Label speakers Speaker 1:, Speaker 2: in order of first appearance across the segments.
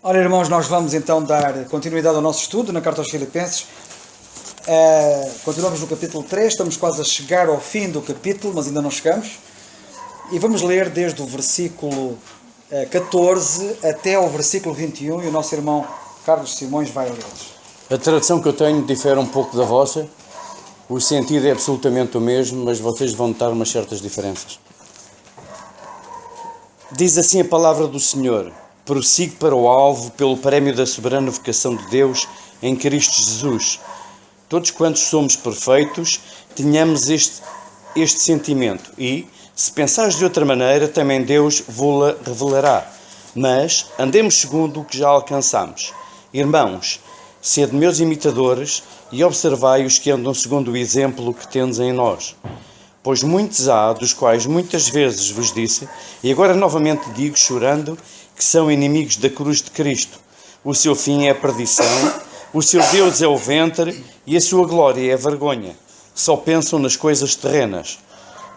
Speaker 1: Ora, irmãos, nós vamos então dar continuidade ao nosso estudo na Carta aos Filipenses. Continuamos no capítulo 3, estamos quase a chegar ao fim do capítulo, mas ainda não chegamos. E vamos ler desde o versículo 14 até ao versículo 21, e o nosso irmão Carlos Simões vai ler-los.
Speaker 2: A tradução que eu tenho difere um pouco da vossa. O sentido é absolutamente o mesmo, mas vocês vão notar umas certas diferenças. Diz assim a palavra do Senhor: prossigo para o alvo pelo prémio da soberana vocação de Deus em Cristo Jesus. Todos quantos somos perfeitos, tenhamos este sentimento e, se pensares de outra maneira, também Deus vô-la revelará. Mas andemos segundo o que já alcançamos. Irmãos, sede meus imitadores e observai os que andam segundo o exemplo que tendes em nós. Pois muitos há, dos quais muitas vezes vos disse, e agora novamente digo, chorando, que são inimigos da cruz de Cristo. O seu fim é a perdição, o seu Deus é o ventre e a sua glória é a vergonha. Só pensam nas coisas terrenas.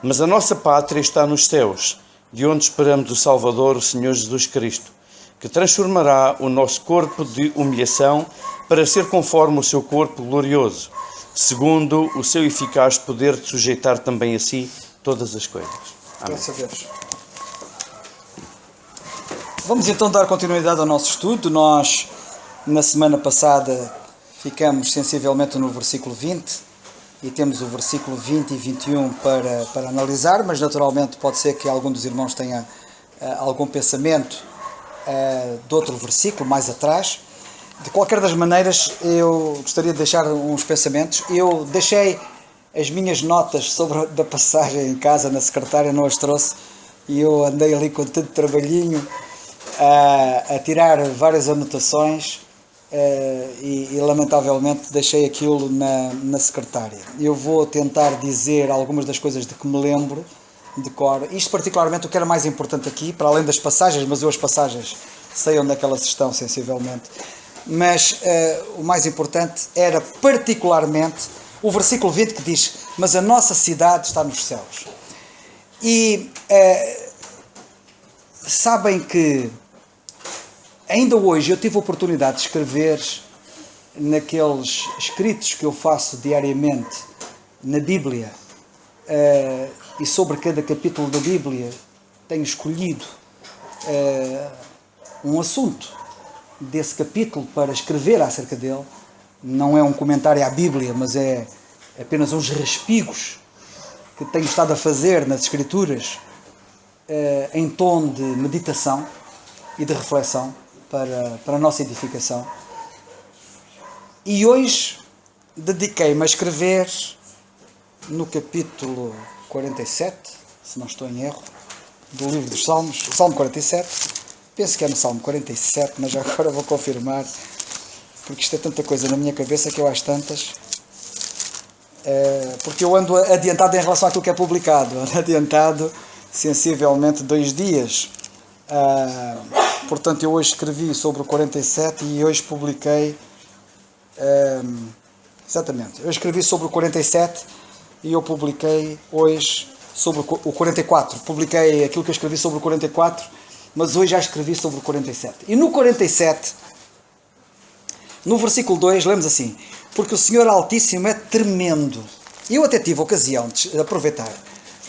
Speaker 2: Mas a nossa pátria está nos céus, de onde esperamos o Salvador, o Senhor Jesus Cristo, que transformará o nosso corpo de humilhação para ser conforme o seu corpo glorioso, segundo o seu eficaz poder de sujeitar também a si todas as coisas. Amém.
Speaker 1: Graças a Deus. Vamos então dar continuidade ao nosso estudo. Nós, na semana passada, ficamos sensivelmente no versículo 20 e temos o versículo 20 e 21 para analisar, mas naturalmente pode ser que algum dos irmãos tenha algum pensamento de outro versículo mais atrás. De qualquer das maneiras, eu gostaria de deixar uns pensamentos. Eu deixei as minhas notas sobre da passagem em casa, na secretária, não as trouxe, e eu andei ali com tanto trabalhinho a tirar várias anotações e lamentavelmente deixei aquilo na secretária. Eu vou tentar dizer algumas das coisas de que me lembro de cor. Isto particularmente o que era mais importante aqui, para além das passagens, mas eu as passagens sei onde é que elas estão sensivelmente. Mas o mais importante era particularmente o versículo 20 que diz: mas a nossa cidade está nos céus. E sabem que ainda hoje eu tive a oportunidade de escrever naqueles escritos que eu faço diariamente na Bíblia, e sobre cada capítulo da Bíblia tenho escolhido um assunto desse capítulo para escrever acerca dele. Não é um comentário à Bíblia, mas é apenas uns respigos que tenho estado a fazer nas Escrituras em tom de meditação e de reflexão para a nossa edificação. E hoje dediquei-me a escrever no capítulo 47, se não estou em erro, do livro dos Salmos, o Salmo 47. Penso que é no Salmo 47, mas já agora vou confirmar, porque isto é tanta coisa na minha cabeça que eu às tantas... porque eu ando adiantado em relação àquilo que é publicado, ando adiantado sensivelmente 2 dias. Portanto, eu hoje escrevi sobre o 47 e hoje publiquei... exatamente, eu escrevi sobre o 47 e eu publiquei hoje sobre o 44. Publiquei aquilo que eu escrevi sobre o 44, mas hoje já escrevi sobre o 47. E no 47, no versículo 2, lemos assim: porque o Senhor Altíssimo é tremendo. Eu até tive a ocasião de aproveitar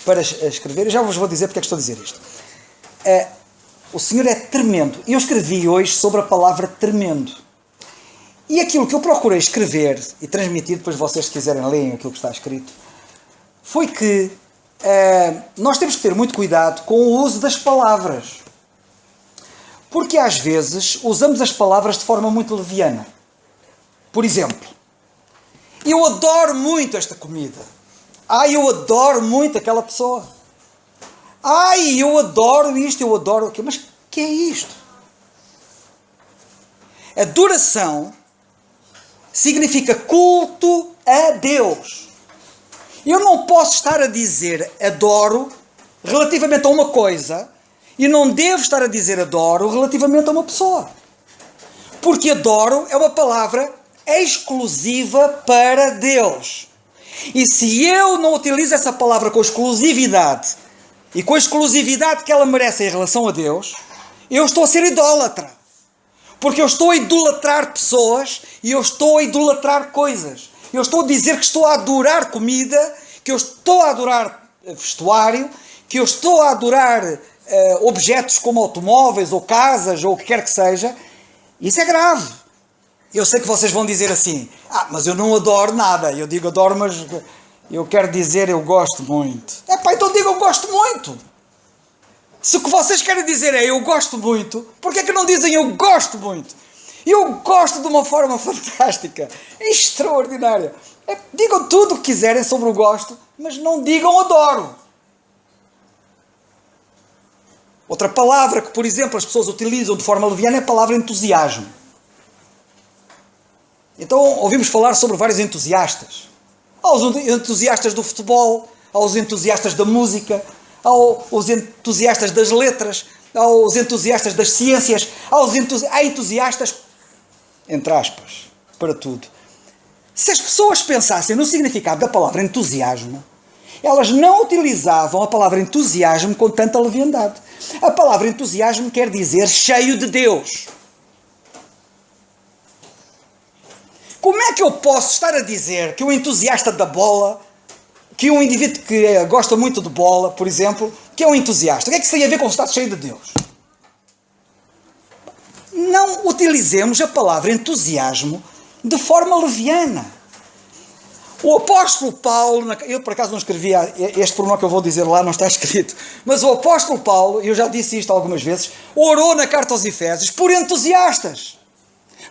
Speaker 1: para escrever, e já vos vou dizer porque é que estou a dizer isto. O Senhor é tremendo. E eu escrevi hoje sobre a palavra tremendo. E aquilo que eu procurei escrever e transmitir, depois vocês, se quiserem, leem aquilo que está escrito, foi que nós temos que ter muito cuidado com o uso das palavras. Porque às vezes usamos as palavras de forma muito leviana. Por exemplo, eu adoro muito esta comida. Ai, eu adoro muito aquela pessoa. Ai, eu adoro isto, eu adoro aquilo. Mas o que é isto? Adoração significa culto a Deus. Eu não posso estar a dizer adoro relativamente a uma coisa e não devo estar a dizer adoro relativamente a uma pessoa. Porque adoro é uma palavra exclusiva para Deus. E se eu não utilizo essa palavra com exclusividade e com a exclusividade que ela merece em relação a Deus, eu estou a ser idólatra. Porque eu estou a idolatrar pessoas e eu estou a idolatrar coisas. Eu estou a dizer que estou a adorar comida, que eu estou a adorar vestuário, que eu estou a adorar objetos como automóveis ou casas ou o que quer que seja. Isso é grave. Eu sei que vocês vão dizer assim, mas eu não adoro nada. Eu digo adoro, mas eu quero dizer eu gosto muito. Então digo eu gosto muito. Se o que vocês querem dizer é eu gosto muito, por que é que não dizem eu gosto muito? Eu gosto de uma forma fantástica, extraordinária. Digam tudo o que quiserem sobre o gosto, mas não digam adoro. Outra palavra que, por exemplo, as pessoas utilizam de forma leviana é a palavra entusiasmo. Então ouvimos falar sobre vários entusiastas. Há os entusiastas do futebol, há os entusiastas da música, há os entusiastas das letras, há os entusiastas das ciências, há entusiastas, entre aspas, para tudo. Se as pessoas pensassem no significado da palavra entusiasmo, elas não utilizavam a palavra entusiasmo com tanta leviandade. A palavra entusiasmo quer dizer cheio de Deus. Como é que eu posso estar a dizer que um entusiasta da bola, que um indivíduo que gosta muito de bola, por exemplo, que é um entusiasta? O que é que isso tem a ver com estar cheio de Deus? Não utilizemos a palavra entusiasmo de forma leviana. O apóstolo Paulo, eu por acaso não escrevi, este pormenor que eu vou dizer lá não está escrito, mas o apóstolo Paulo, eu já disse isto algumas vezes, orou na carta aos Efésios por entusiastas.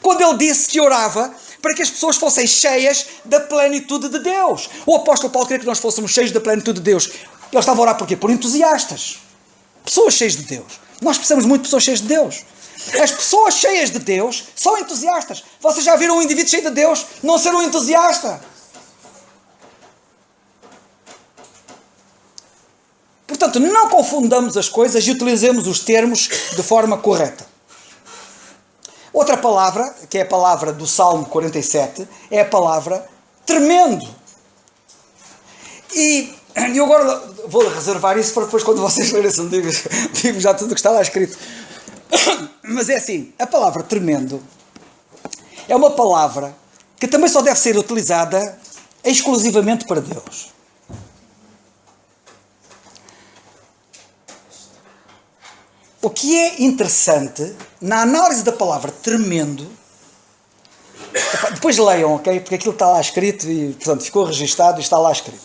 Speaker 1: Quando ele disse que orava para que as pessoas fossem cheias da plenitude de Deus. O apóstolo Paulo queria que nós fôssemos cheios da plenitude de Deus. Ele estava a orar por quê? Por entusiastas. Pessoas cheias de Deus. Nós precisamos muito de pessoas cheias de Deus. As pessoas cheias de Deus são entusiastas. Vocês já viram um indivíduo cheio de Deus não ser um entusiasta? Portanto, não confundamos as coisas e utilizemos os termos de forma correta. Outra palavra, que é a palavra do Salmo 47, é a palavra tremendo. E eu agora vou reservar isso para depois, quando vocês lerem isso, digo já tudo o que está lá escrito. Mas é assim, a palavra tremendo é uma palavra que também só deve ser utilizada exclusivamente para Deus. O que é interessante, na análise da palavra tremendo, depois leiam, ok? Porque aquilo está lá escrito e, portanto, ficou registado e está lá escrito.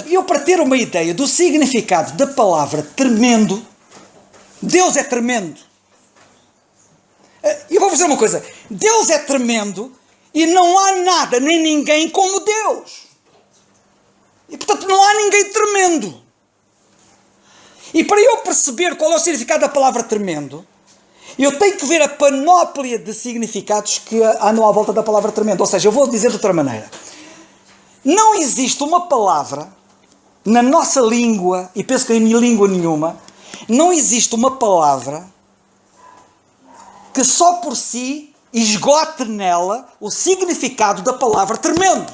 Speaker 1: Eu, para ter uma ideia do significado da palavra tremendo, Deus é tremendo. E eu vou dizer uma coisa, Deus é tremendo e não há nada nem ninguém como Deus. E, portanto, não há ninguém tremendo. E para eu perceber qual é o significado da palavra tremendo, eu tenho que ver a panóplia de significados que andam à volta da palavra tremendo. Ou seja, eu vou dizer de outra maneira. Não existe uma palavra na nossa língua, e penso que em língua nenhuma, não existe uma palavra que só por si esgote nela o significado da palavra tremendo.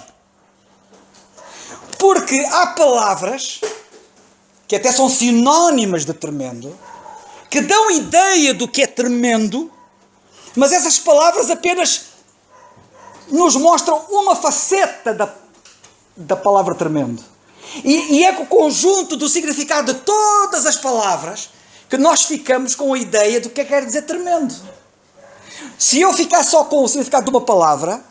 Speaker 1: Porque há palavras que até são sinónimas de tremendo, que dão ideia do que é tremendo, mas essas palavras apenas nos mostram uma faceta da palavra tremendo. E é com o conjunto do significado de todas as palavras que nós ficamos com a ideia do que é que quer dizer tremendo. Se eu ficar só com o significado de uma palavra,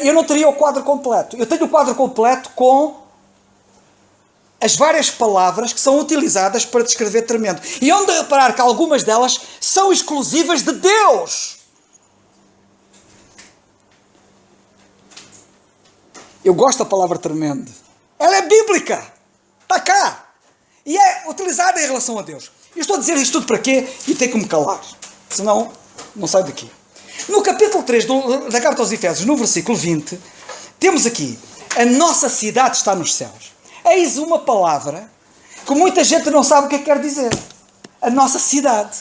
Speaker 1: eu não teria o quadro completo. Eu tenho o quadro completo com as várias palavras que são utilizadas para descrever tremendo. E onde reparar que algumas delas são exclusivas de Deus. Eu gosto da palavra tremendo. Ela é bíblica. Está cá. E é utilizada em relação a Deus. Eu estou a dizer isto tudo para quê? E tenho que me calar. Senão, não saio daqui. No capítulo 3 da carta aos Efésios, no versículo 20, temos aqui: a nossa cidade está nos céus. Eis uma palavra que muita gente não sabe o que é que quer dizer. A nossa cidade.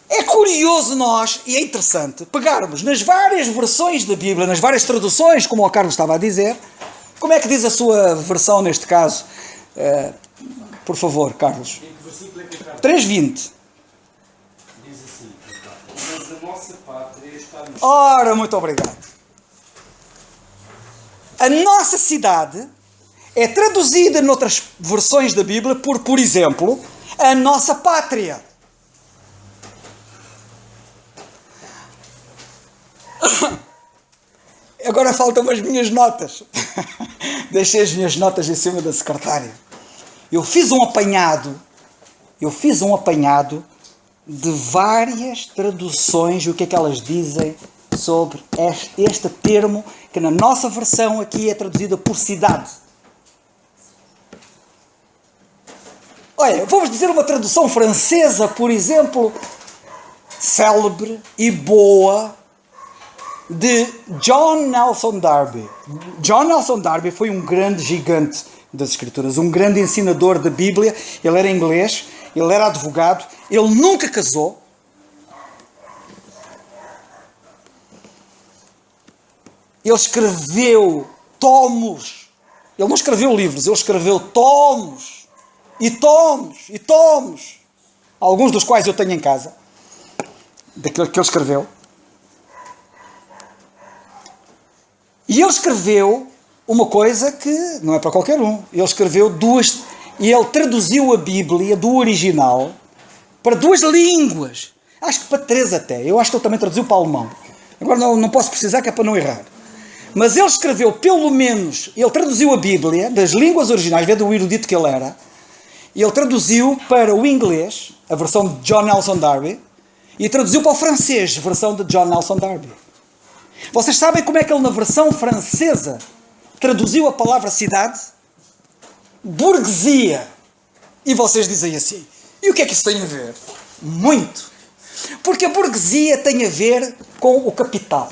Speaker 1: É curioso nós, e é interessante, pegarmos nas várias versões da Bíblia, nas várias traduções, como o Carlos estava a dizer. Como é que diz a sua versão neste caso? Por favor, Carlos.
Speaker 3: Em que versículo é
Speaker 1: 3:20.
Speaker 2: Diz assim: mas a nossa pátria está no céu.
Speaker 1: Ora, muito obrigado. A nossa cidade é traduzida noutras versões da Bíblia por exemplo, a nossa pátria. Agora faltam as minhas notas. Deixei as minhas notas em cima da secretária. Eu fiz um apanhado de várias traduções e o que é que elas dizem sobre este termo que na nossa versão aqui é traduzida por cidade. Olha, vamos dizer uma tradução francesa, por exemplo, célebre e boa, de John Nelson Darby. John Nelson Darby foi um grande gigante das Escrituras, um grande ensinador da Bíblia. Ele era inglês, ele era advogado, ele nunca casou. Ele escreveu tomos. Ele não escreveu livros, ele escreveu tomos. E tomos, e tomos. Alguns dos quais eu tenho em casa. Daquilo que ele escreveu. E ele escreveu uma coisa que não é para qualquer um. Ele escreveu duas... E ele traduziu a Bíblia do original para 2 línguas. Acho que para 3 até. Eu acho que ele também traduziu para alemão. Agora não posso precisar, que é para não errar. Mas ele escreveu, pelo menos... Ele traduziu a Bíblia das línguas originais. Vê do erudito que ele era. E ele traduziu para o inglês, a versão de John Nelson Darby. E traduziu para o francês, a versão de John Nelson Darby. Vocês sabem como é que ele, na versão francesa, traduziu a palavra cidade? Burguesia. E vocês dizem assim, e o que é que isso tem a ver? Muito. Porque a burguesia tem a ver com o capital.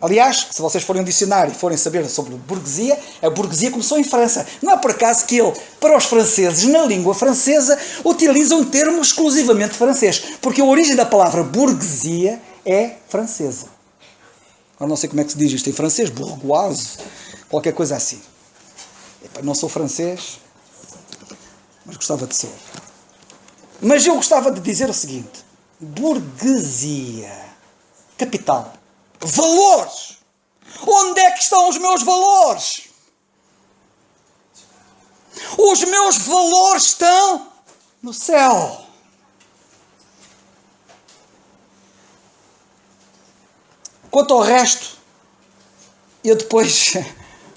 Speaker 1: Aliás, se vocês forem ao dicionário e forem saber sobre burguesia, a burguesia começou em França. Não é por acaso que ele, para os franceses, na língua francesa, utiliza um termo exclusivamente francês. Porque a origem da palavra burguesia é francesa. Eu não sei como é que se diz isto em francês, bourgeoise, qualquer coisa assim. Epa, não sou francês, mas gostava de ser. Mas eu gostava de dizer o seguinte: burguesia, capital, valores. Onde é que estão os meus valores? Os meus valores estão no céu. Quanto ao resto, eu depois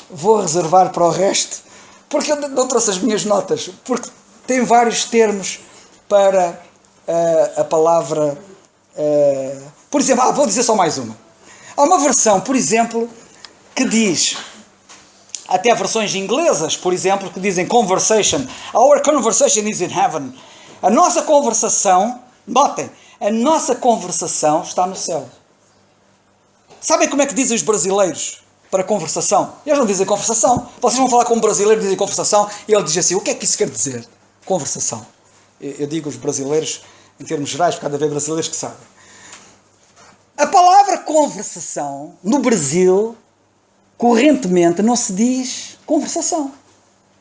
Speaker 1: vou reservar para o resto, porque eu não trouxe as minhas notas, porque tem vários termos para a palavra... por exemplo, vou dizer só mais uma. Há uma versão, por exemplo, que diz, até versões inglesas, por exemplo, que dizem conversation. Our conversation is in heaven. A nossa conversação, notem, a nossa conversação está no céu. Sabem como é que dizem os brasileiros para conversação? Eles não dizem conversação. Vocês vão falar com um brasileiro e dizem conversação e ele diz assim, o que é que isso quer dizer? Conversação. Eu digo os brasileiros em termos gerais, porque há de haver brasileiros que sabem. A palavra conversação, no Brasil, correntemente não se diz conversação.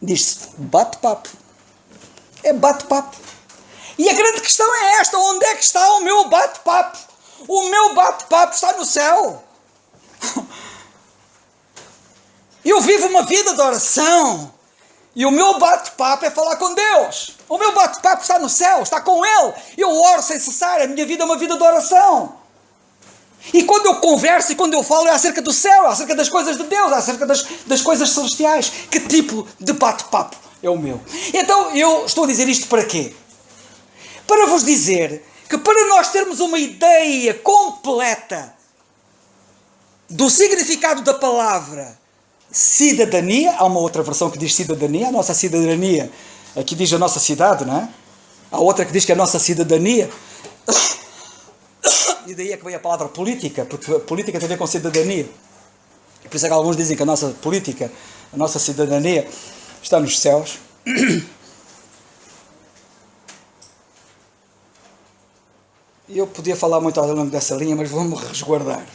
Speaker 1: Diz-se bate-papo. É bate-papo. E a grande questão é esta, onde é que está o meu bate-papo? O meu bate-papo está no céu. Eu vivo uma vida de oração. E o meu bate-papo é falar com Deus. O meu bate-papo está no céu, está com Ele. Eu oro sem cessar, a minha vida é uma vida de oração. E quando eu converso e quando eu falo é acerca do céu, é acerca das coisas de Deus, é acerca das coisas celestiais. Que tipo de bate-papo é o meu? Então eu estou a dizer isto para quê? Para vos dizer que para nós termos uma ideia completa do significado da palavra cidadania, há uma outra versão que diz cidadania, a nossa cidadania, aqui diz a nossa cidade, não é? Há outra que diz que é a nossa cidadania, e daí é que vem a palavra política, porque a política tem a ver com cidadania, e por isso é que alguns dizem que a nossa política, a nossa cidadania está nos céus. Eu podia falar muito ao longo dessa linha, mas vou-me resguardar.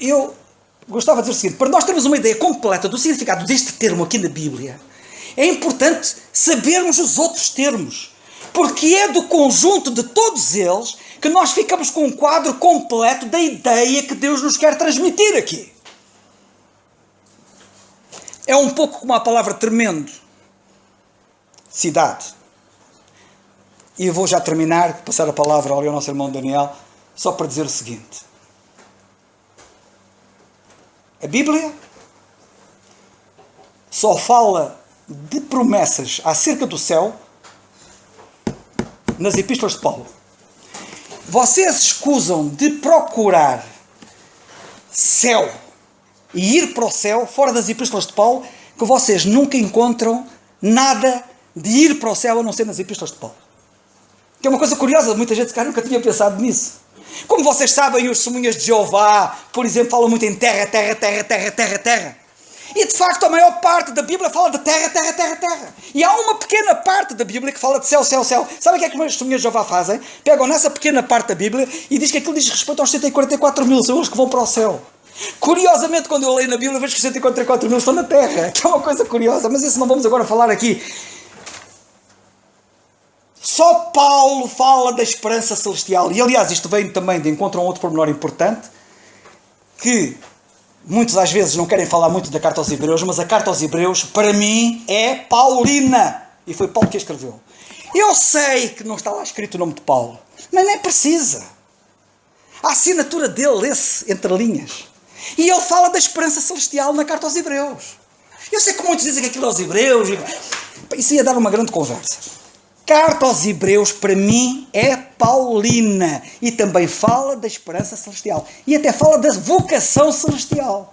Speaker 1: Eu gostava de dizer o seguinte, para nós termos uma ideia completa do significado deste termo aqui na Bíblia, É importante sabermos os outros termos, porque é do conjunto de todos eles que nós ficamos com um quadro completo da ideia que Deus nos quer transmitir aqui. É um pouco como a palavra tremendo. Cidade. E eu vou já terminar, passar a palavra ao nosso irmão Daniel, só para dizer o seguinte. A Bíblia só fala de promessas acerca do céu nas epístolas de Paulo. Vocês escusam de procurar céu e ir para o céu fora das epístolas de Paulo, que vocês nunca encontram nada de ir para o céu a não ser nas epístolas de Paulo. Que é uma coisa curiosa, muita gente nunca tinha pensado nisso. Como vocês sabem, os testemunhas de Jeová, por exemplo, falam muito em terra, terra, terra, terra, terra, terra. E de facto a maior parte da Bíblia fala de terra, terra, terra, terra. E há uma pequena parte da Bíblia que fala de céu, céu, céu. Sabe o que é que os testemunhas de Jeová fazem? Pegam nessa pequena parte da Bíblia e diz que aquilo diz respeito aos 144 mil, são eles que vão para o céu. Curiosamente, quando eu leio na Bíblia, vejo que os 144 mil estão na terra, que é uma coisa curiosa, mas isso não vamos agora falar aqui. Só Paulo fala da esperança celestial. E aliás, isto vem também de encontro a um outro pormenor importante, que muitos às vezes não querem falar muito da carta aos Hebreus, mas a carta aos Hebreus, para mim, é paulina. E foi Paulo que a escreveu. Eu sei que não está lá escrito o nome de Paulo, mas nem precisa. A assinatura dele lê-se entre linhas. E ele fala da esperança celestial na carta aos Hebreus. Eu sei que muitos dizem que aquilo aos Hebreus... Isso ia dar uma grande conversa. Carta aos Hebreus, para mim, é paulina. E também fala da esperança celestial. E até fala da vocação celestial.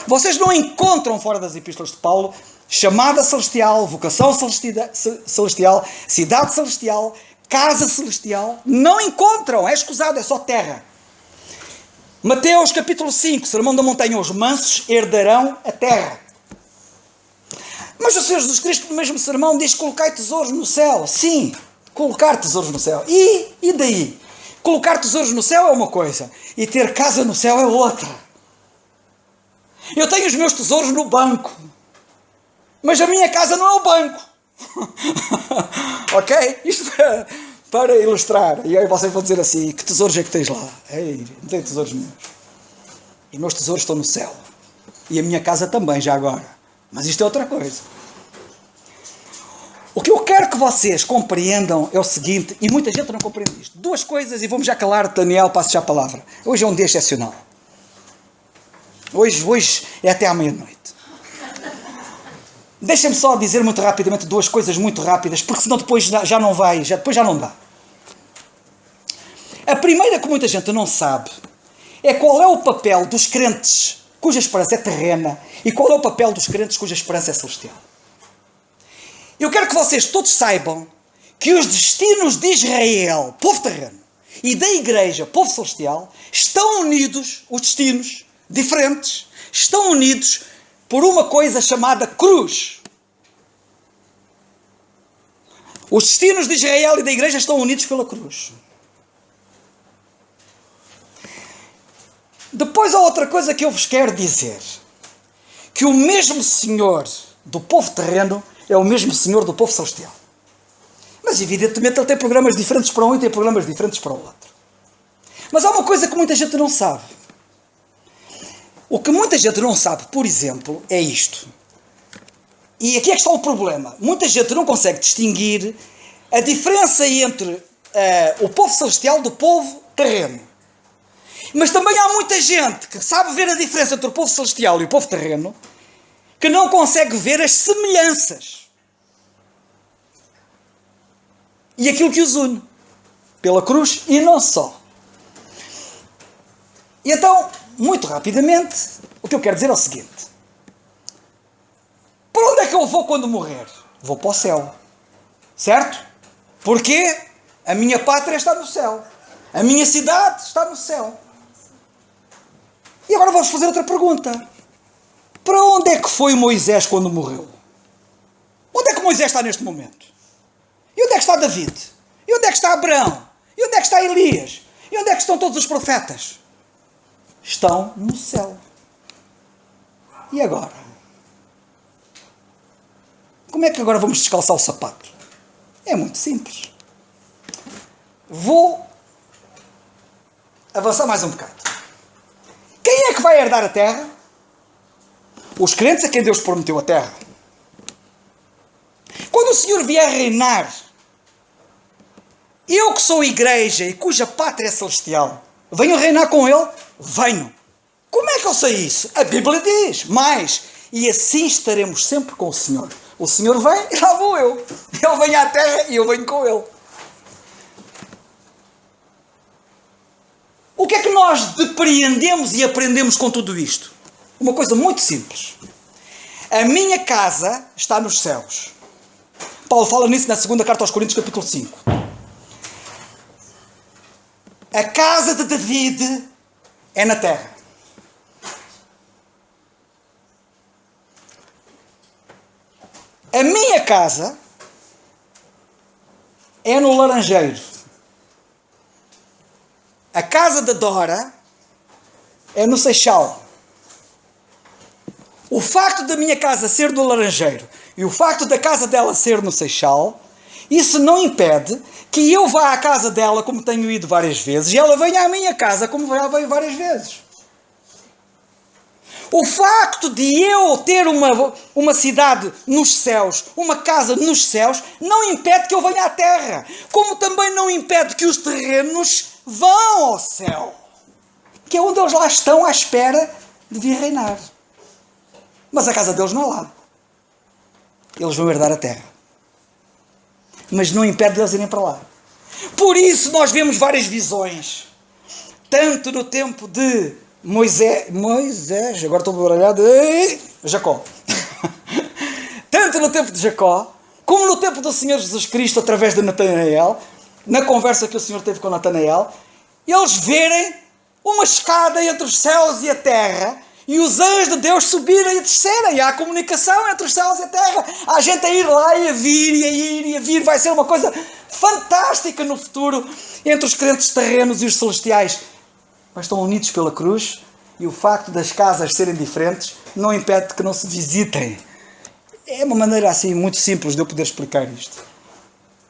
Speaker 1: Vocês não encontram fora das epístolas de Paulo chamada celestial, vocação celestial, cidade celestial, casa celestial. Não encontram. É escusado, é só terra. Mateus capítulo 5, Sermão da Montanha. Os mansos herdarão a terra. Mas o Senhor Jesus Cristo, no mesmo sermão, diz: colocai tesouros no céu. Sim, colocar tesouros no céu. E daí? Colocar tesouros no céu é uma coisa, e ter casa no céu é outra. Eu tenho os meus tesouros no banco, mas a minha casa não é o banco. Ok? Isto para ilustrar. E aí vocês vão dizer assim: que tesouros é que tens lá? Ei, não tenho tesouros meus. Os meus tesouros estão no céu. E a minha casa também, já agora. Mas isto é outra coisa. O que eu quero que vocês compreendam é o seguinte, e muita gente não compreende isto. Duas coisas, e vamos já calar, Daniel, passo já a palavra. Hoje é um dia excepcional. Hoje é até à meia-noite. Deixem-me só dizer muito rapidamente duas coisas muito rápidas, porque senão depois já não vai, depois já não dá. A primeira que muita gente não sabe é qual é o papel dos crentes cuja esperança é terrena, e qual é o papel dos crentes cuja esperança é celestial. Eu quero que vocês todos saibam que os destinos de Israel, povo terreno, e da igreja, povo celestial, estão unidos, os destinos diferentes, estão unidos por uma coisa chamada cruz. Os destinos de Israel e da igreja estão unidos pela cruz. Depois há outra coisa que eu vos quero dizer. Que o mesmo Senhor do povo terreno é o mesmo Senhor do povo celestial. Mas evidentemente ele tem programas diferentes para um e tem programas diferentes para o outro. Mas há uma coisa que muita gente não sabe. O que muita gente não sabe, por exemplo, é isto. E aqui é que está o problema. Muita gente não consegue distinguir a diferença entre o povo celestial do povo terreno. Mas também há muita gente que sabe ver a diferença entre o povo celestial e o povo terreno, que não consegue ver as semelhanças. E aquilo que os une. Pela cruz e não só. E então, muito rapidamente, o que eu quero dizer é o seguinte. Para onde é que eu vou quando morrer? Vou para o céu. Certo? Porque a minha pátria está no céu. A minha cidade está no céu. E agora vou-vos fazer outra pergunta. Para onde é que foi Moisés quando morreu? Onde é que Moisés está neste momento? E onde é que está David? E onde é que está Abraão? E onde é que está Elias? E onde é que estão todos os profetas? Estão no céu. E agora? Como é que agora vamos descalçar o sapato? É muito simples. Vou avançar mais um bocado. Quem é que vai herdar a terra? Os crentes a quem Deus prometeu a terra. Quando o Senhor vier reinar, eu que sou igreja e cuja pátria é celestial, venho reinar com Ele? Venho. Como é que eu sei isso? A Bíblia diz, mais, e assim estaremos sempre com o Senhor. O Senhor vem e lá vou eu. Ele vem à terra e eu venho com Ele. O que é que nós depreendemos e aprendemos com tudo isto? Uma coisa muito simples. A minha casa está nos céus. Paulo fala nisso na segunda carta aos Coríntios, capítulo 5. A casa de David é na terra. A minha casa é no Laranjeiro. A casa da Dora é no Seixal. O facto da minha casa ser do Laranjeiro e o facto da casa dela ser no Seixal, isso não impede que eu vá à casa dela, como tenho ido várias vezes, e ela venha à minha casa, como já veio várias vezes. O facto de eu ter uma cidade nos céus, uma casa nos céus, não impede que eu venha à terra. Como também não impede que os terrenos vão ao céu. Que é onde eles lá estão à espera de vir reinar. Mas a casa deles não é lá. Eles vão herdar a terra. Mas não impede eles irem para lá. Por isso nós vemos várias visões. Tanto no tempo de Moisés, agora estou baralhado, Jacó. Tanto no tempo de Jacó, como no tempo do Senhor Jesus Cristo, através de Natanael, na conversa que o Senhor teve com Natanael, eles verem uma escada entre os céus e a terra, e os anjos de Deus subirem e descerem, e há comunicação entre os céus e a terra, há gente a ir lá e a vir, e a ir e a vir, vai ser uma coisa fantástica no futuro, entre os crentes terrenos e os celestiais. Mas estão unidos pela cruz, e o facto das casas serem diferentes não impede que não se visitem. É uma maneira assim muito simples de eu poder explicar isto.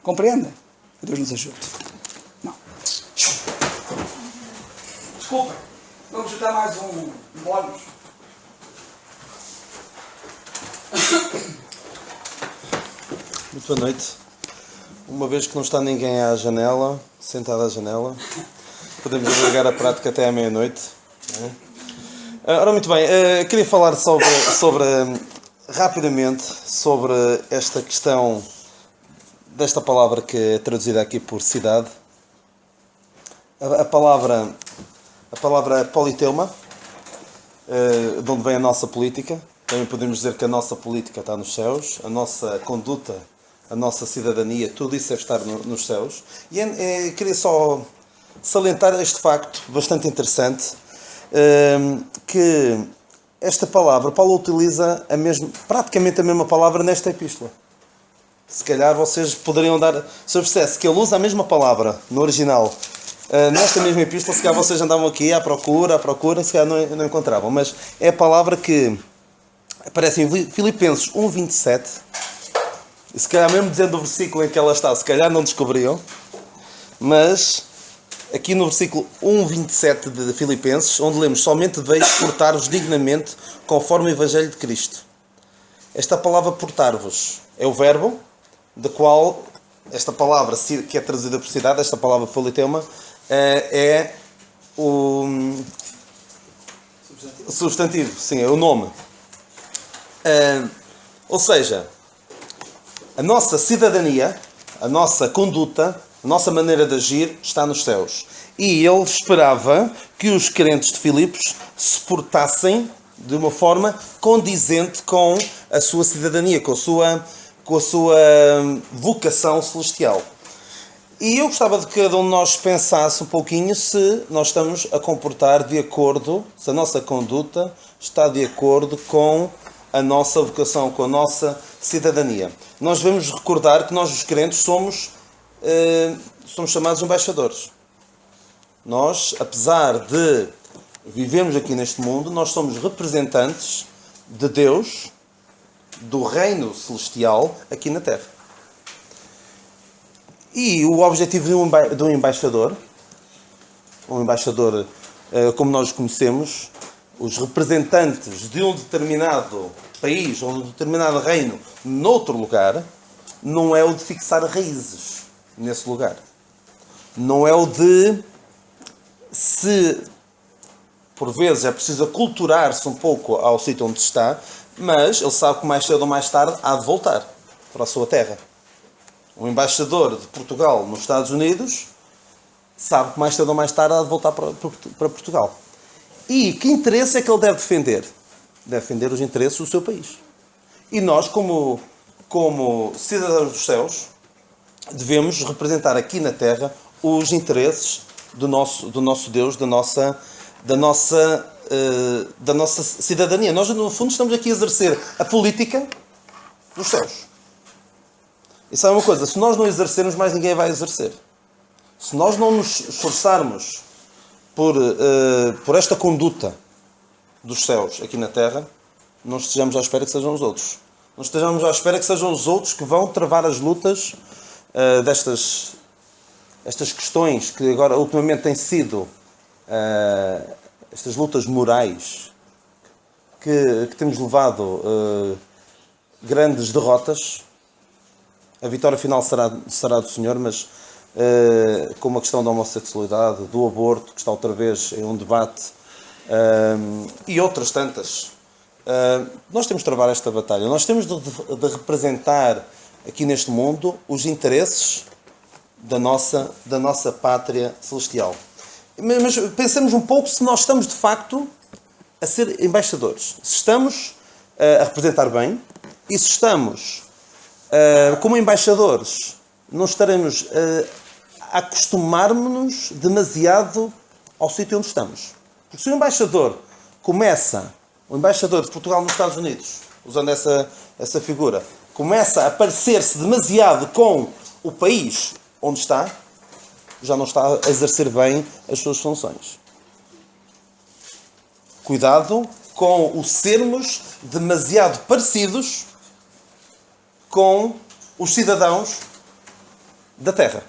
Speaker 1: Compreendem? Que Deus nos ajude. Não. Desculpem. Vamos juntar mais um bónus.
Speaker 3: Muito boa noite. Uma vez que não está ninguém à janela, sentado à janela, podemos alargar a prática até à meia-noite. Ora, muito bem, queria falar rapidamente sobre esta questão desta palavra que é traduzida aqui por cidade. A palavra politeuma, de onde vem a nossa política. Também podemos dizer que a nossa política está nos céus, a nossa conduta, a nossa cidadania, tudo isso deve estar nos céus. E queria só salientar este facto bastante interessante, que esta palavra, Paulo utiliza praticamente a mesma palavra nesta epístola. Se calhar vocês poderiam dar, se eu percebesse que ele usa a mesma palavra no original, nesta mesma epístola, se calhar vocês andavam aqui à procura, se calhar não encontravam, mas é a palavra que aparece em Filipenses 1:27, e se calhar mesmo dizendo o versículo em que ela está, se calhar não descobriam, mas aqui no versículo 1:27 de Filipenses, onde lemos: somente deveis portar-vos dignamente conforme o Evangelho de Cristo. Esta palavra portar-vos é o verbo, da qual esta palavra, que é traduzida por cidade, esta palavra politeuma, é o substantivo, sim, é o nome. Ou seja, a nossa cidadania, a nossa conduta, a nossa maneira de agir está nos céus. E ele esperava que os crentes de Filipos se portassem de uma forma condizente com a sua cidadania, com a sua vocação celestial. E eu gostava de que cada um de nós pensasse um pouquinho se nós estamos a comportar de acordo, se a nossa conduta está de acordo com a nossa vocação, com a nossa cidadania. Nós devemos recordar que nós, os crentes, somos chamados embaixadores. Nós, apesar de vivermos aqui neste mundo, nós somos representantes de Deus do reino celestial aqui na Terra. E o objetivo de um embaixador, como nós conhecemos, os representantes de um determinado país ou de um determinado reino noutro lugar, não é o de fixar raízes nesse lugar. Não é o de, se por vezes é preciso aculturar-se um pouco ao sítio onde está, mas ele sabe que mais cedo ou mais tarde há de voltar para a sua terra. Um embaixador de Portugal nos Estados Unidos sabe que mais cedo ou mais tarde há de voltar para Portugal. E que interesse é que ele deve defender? Deve defender os interesses do seu país. E nós, como cidadãos dos céus, devemos representar aqui na Terra os interesses do nosso Deus, da nossa cidadania. Nós, no fundo, estamos aqui a exercer a política dos céus. E sabe uma coisa? Se nós não exercermos, mais ninguém vai exercer. Se nós não nos esforçarmos por esta conduta dos céus aqui na Terra, não estejamos à espera que sejam os outros. Não estejamos à espera que sejam os outros que vão travar as lutas estas questões que agora ultimamente têm sido estas lutas morais que temos levado grandes derrotas. A vitória final será do Senhor, mas como a questão da homossexualidade, do aborto, que está outra vez em um debate, e outras tantas. Nós temos de travar esta batalha. Nós temos de representar aqui neste mundo os interesses da nossa pátria celestial. Mas pensemos um pouco se nós estamos de facto a ser embaixadores. Se estamos a representar bem e se estamos como embaixadores, não estaremos a acostumar-nos demasiado ao sítio onde estamos. Porque se o embaixador de Portugal nos Estados Unidos, usando essa figura, começa a parecer-se demasiado com o país onde está, já não está a exercer bem as suas funções. Cuidado com o sermos demasiado parecidos com os cidadãos da Terra.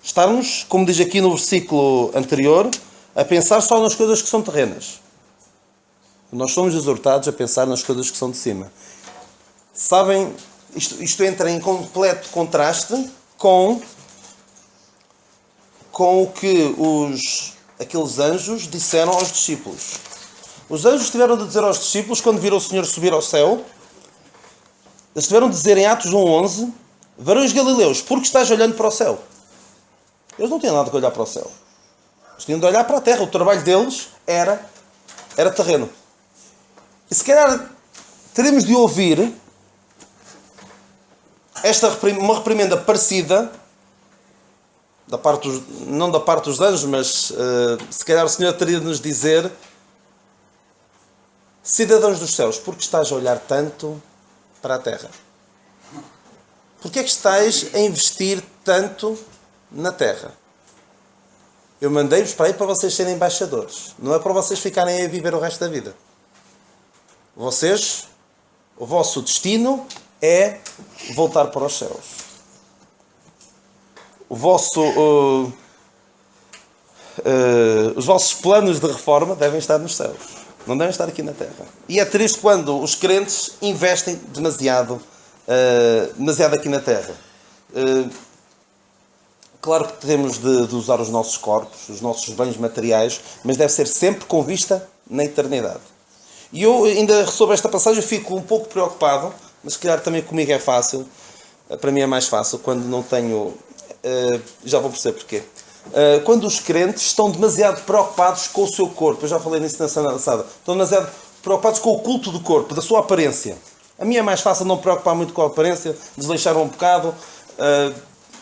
Speaker 3: Estarmos, como diz aqui no versículo anterior, a pensar só nas coisas que são terrenas. Nós somos exortados a pensar nas coisas que são de cima. Sabem, isto entra em completo contraste com o que aqueles anjos disseram aos discípulos. Os anjos tiveram de dizer aos discípulos, quando viram o Senhor subir ao céu, eles tiveram de dizer em Atos 1:11, varões galileus, por que estás olhando para o céu? Eles não tinham nada que olhar para o céu. Eles tinham de olhar para a terra. O trabalho deles era terreno. E se calhar teremos de ouvir uma reprimenda parecida, não da parte dos anjos, mas se calhar o Senhor teria de nos dizer: cidadãos dos céus, por que estás a olhar tanto para a terra? Porquê é que estáis a investir tanto na terra? Eu mandei-vos para aí para vocês serem embaixadores. Não é para vocês ficarem aí a viver o resto da vida. O vosso destino é voltar para os céus. Os vossos planos de reforma devem estar nos céus. Não devem estar aqui na terra. E é triste quando os crentes investem demasiado aqui na terra. Claro que temos de usar os nossos corpos, os nossos bens materiais, mas deve ser sempre com vista na eternidade. E eu, ainda sobre esta passagem, fico um pouco preocupado, mas se calhar também comigo é fácil, para mim é mais fácil, quando não tenho... já vou perceber porquê. Quando os crentes estão demasiado preocupados com o seu corpo, eu já falei nisso na semana passada, estão demasiado preocupados com o culto do corpo, da sua aparência. A mim é mais fácil não me preocupar muito com a aparência, desleixar um bocado,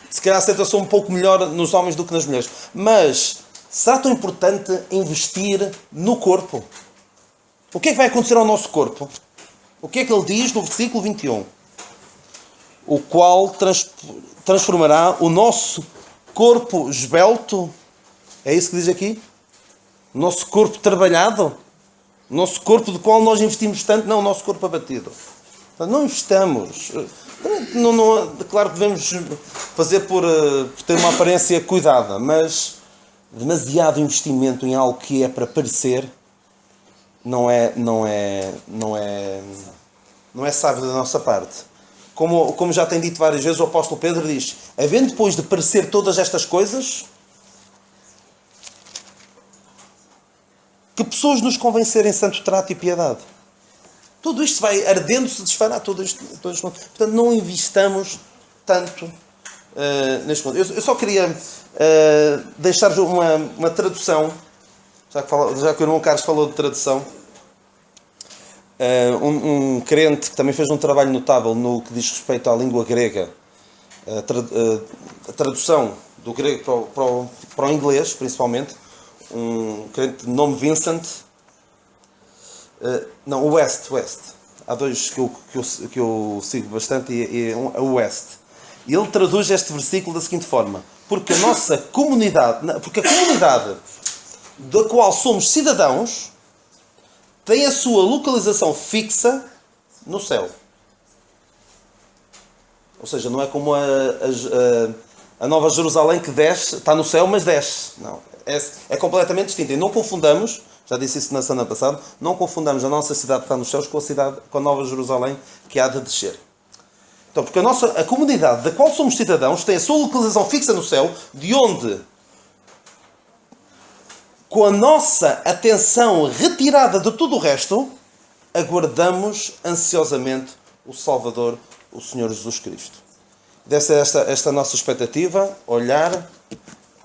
Speaker 3: se calhar a aceitação um pouco melhor nos homens do que nas mulheres. Mas será tão importante investir no corpo? O que é que vai acontecer ao nosso corpo? O que é que ele diz no versículo 21? O qual transformará o nosso corpo esbelto, é isso que diz aqui? O nosso corpo trabalhado, O nosso corpo do qual nós investimos tanto, não o nosso corpo abatido. Portanto, não investamos. Claro que devemos fazer por ter uma aparência cuidada, mas demasiado investimento em algo que é para parecer não é sábio da nossa parte. Como já tem dito várias vezes, o apóstolo Pedro diz: havendo depois de parecer todas estas coisas, que pessoas nos convencerem santo trato e piedade. Tudo isto vai ardendo, se desfará todo este mundo. Portanto, não investamos tanto neste mundo. Eu só queria deixar uma tradução, já que o irmão Carlos falou de tradução. Um crente que também fez um trabalho notável no que diz respeito à língua grega, a tradução do grego para o inglês, principalmente, um crente de nome Vincent, não, o West. Há dois que eu sigo bastante, e o West. E ele traduz este versículo da seguinte forma: porque a nossa comunidade, porque a comunidade da qual somos cidadãos tem a sua localização fixa no céu. Ou seja, não é como a Nova Jerusalém que desce, está no céu, mas desce. Não, é completamente distinto. E não confundamos, já disse isso na semana passada, não confundamos a nossa cidade que está nos céus com a Nova Jerusalém que há de descer. Então, porque a comunidade da qual somos cidadãos tem a sua localização fixa no céu, de onde, com a nossa atenção retirada de tudo o resto, aguardamos ansiosamente o Salvador, o Senhor Jesus Cristo. Deve ser esta a nossa expectativa, olhar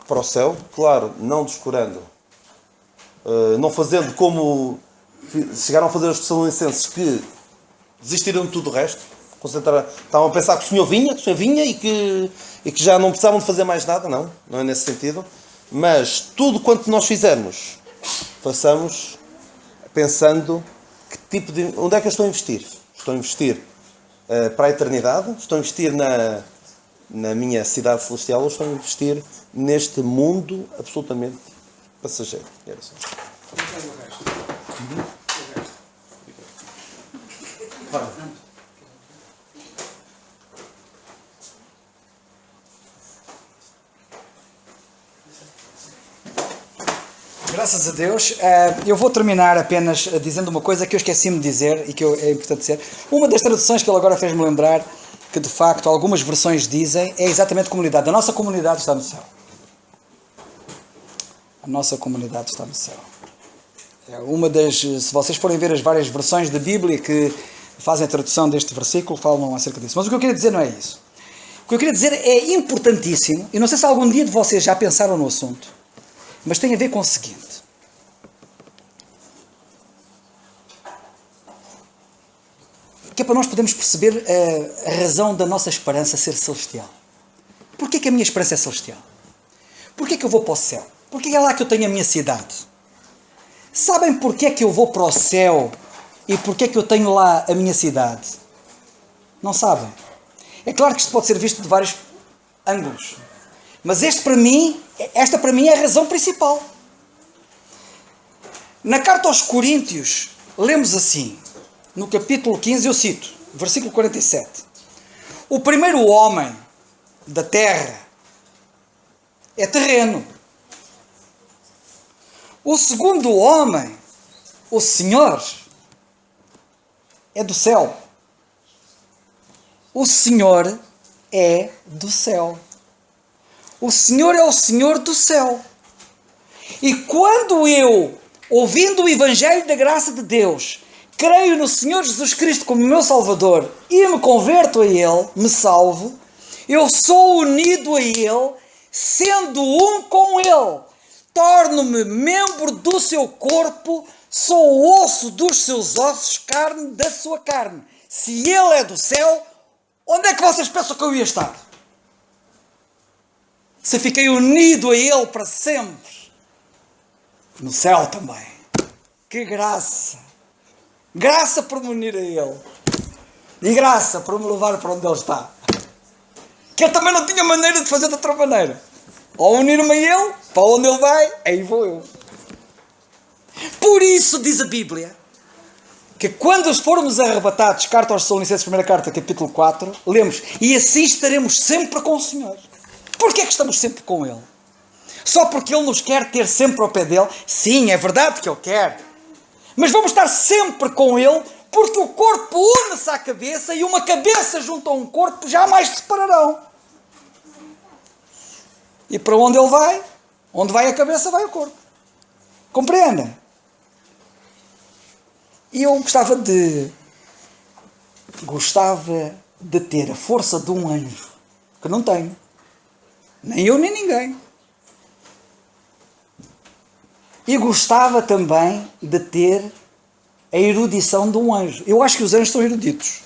Speaker 3: para o céu, claro, não descurando, não fazendo como chegaram a fazer os Tessalonicenses, que desistiram de tudo o resto, estavam a pensar que o Senhor vinha e que já não precisavam de fazer mais nada. Não é nesse sentido. Mas tudo quanto nós fizermos, façamos pensando onde é que eu estou a investir. Estou a investir para a eternidade? Estou a investir na minha cidade celestial? Ou estou a investir neste mundo absolutamente passageiro? Era só.
Speaker 1: Graças a Deus. Eu vou terminar apenas dizendo uma coisa que eu esqueci-me de dizer e que é importante dizer. Uma das traduções que ele agora fez-me lembrar, que de facto algumas versões dizem, é exatamente comunidade. A nossa comunidade está no céu. A nossa comunidade está no céu. Se vocês forem ver as várias versões da Bíblia que fazem a tradução deste versículo, falam acerca disso. Mas o que eu queria dizer não é isso. O que eu queria dizer é importantíssimo, e não sei se algum dia de vocês já pensaram no assunto, mas tem a ver com o seguinte. Que é para nós podermos perceber a razão da nossa esperança ser celestial. Porquê que a minha esperança é celestial? Porquê que eu vou para o céu? Porquê que é lá que eu tenho a minha cidade? Sabem porquê que eu vou para o céu e porquê que eu tenho lá a minha cidade? Não sabem. É claro que isto pode ser visto de vários ângulos. Mas esta para mim é a razão principal. Na carta aos Coríntios, lemos assim, no capítulo 15, eu cito, versículo 47. O primeiro homem da terra é terreno. O segundo homem, o Senhor, é do céu. O Senhor é do céu. O Senhor é o Senhor do céu. E quando eu, ouvindo o Evangelho da graça de Deus, creio no Senhor Jesus Cristo como meu Salvador e me converto a Ele, me salvo, eu sou unido a Ele, sendo um com Ele. Torno-me membro do seu corpo, sou osso dos seus ossos, carne da sua carne. Se Ele é do céu, onde é que vocês pensam que eu ia estar? Se fiquei unido a Ele para sempre, no céu também. Que graça! Graça por me unir a Ele. E graça por me levar para onde Ele está. Que Ele também não tinha maneira de fazer de outra maneira. Ou unir-me a Ele, para onde Ele vai, aí vou eu. Por isso, diz a Bíblia, que quando formos arrebatados, carta aos Tessalonicenses, primeira carta, capítulo 4, lemos, e assim estaremos sempre com o Senhor. Porquê é que estamos sempre com Ele? Só porque Ele nos quer ter sempre ao pé dEle? Sim, é verdade que Ele quer. Mas vamos estar sempre com Ele, porque o corpo une-se à cabeça e uma cabeça junto a um corpo jamais se separarão. E para onde Ele vai? Onde vai a cabeça, vai o corpo. Compreende? E eu gostava de ter a força de um anjo, que não tenho. Nem eu, nem ninguém. E gostava também de ter a erudição de um anjo. Eu acho que os anjos são eruditos.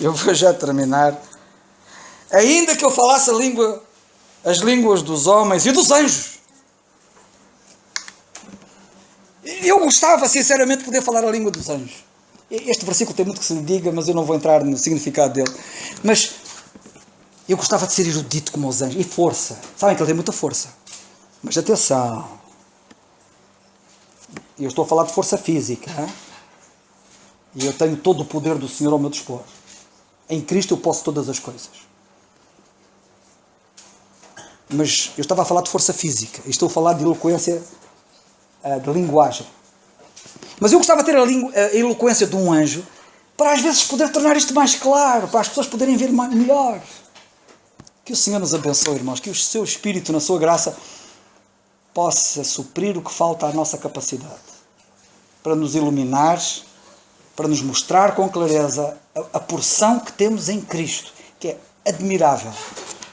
Speaker 1: Eu vou já terminar. Ainda que eu falasse as línguas dos homens e dos anjos, eu gostava sinceramente de poder falar a língua dos anjos. Este versículo tem muito que se lhe diga, mas eu não vou entrar no significado dele. Mas eu gostava de ser erudito como os anjos. E força. Sabem que ele tem muita força. Mas atenção. Eu estou a falar de força física. Hein? E eu tenho todo o poder do Senhor ao meu dispor. Em Cristo eu posso todas as coisas. Mas eu estava a falar de força física. E estou a falar de eloquência, de linguagem. Mas eu gostava de ter a eloquência de um anjo para às vezes poder tornar isto mais claro, para as pessoas poderem ver melhor. Que o Senhor nos abençoe, irmãos. Que o seu Espírito, na sua graça, possa suprir o que falta à nossa capacidade. Para nos iluminar, para nos mostrar com clareza a porção que temos em Cristo, que é admirável.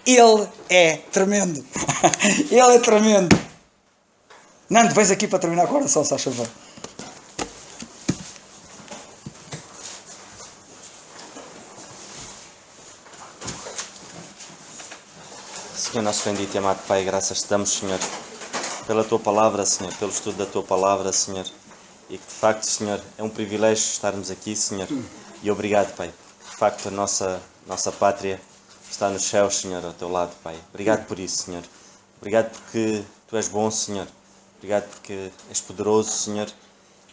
Speaker 1: Ele é tremendo. Ele é tremendo. Nando, vens aqui para terminar com a oração, se faz favor.
Speaker 2: Senhor, nosso bendito e amado Pai, graças te damos, Senhor, pela Tua Palavra, Senhor, pelo estudo da Tua Palavra, Senhor, e que de facto, Senhor, é um privilégio estarmos aqui, Senhor, e obrigado, Pai, de facto a nossa pátria está nos céus, Senhor, ao Teu lado, Pai. Obrigado por isso, Senhor. Obrigado porque Tu és bom, Senhor. Obrigado porque és poderoso, Senhor,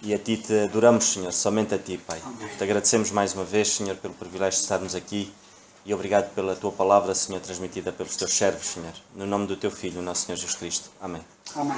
Speaker 2: e a Ti te adoramos, Senhor, somente a Ti, Pai. Te agradecemos mais uma vez, Senhor, pelo privilégio de estarmos aqui. E obrigado pela Tua Palavra, Senhor, transmitida pelos Teus servos, Senhor. No nome do Teu Filho, o nosso Senhor Jesus Cristo. Amém.
Speaker 1: Amém.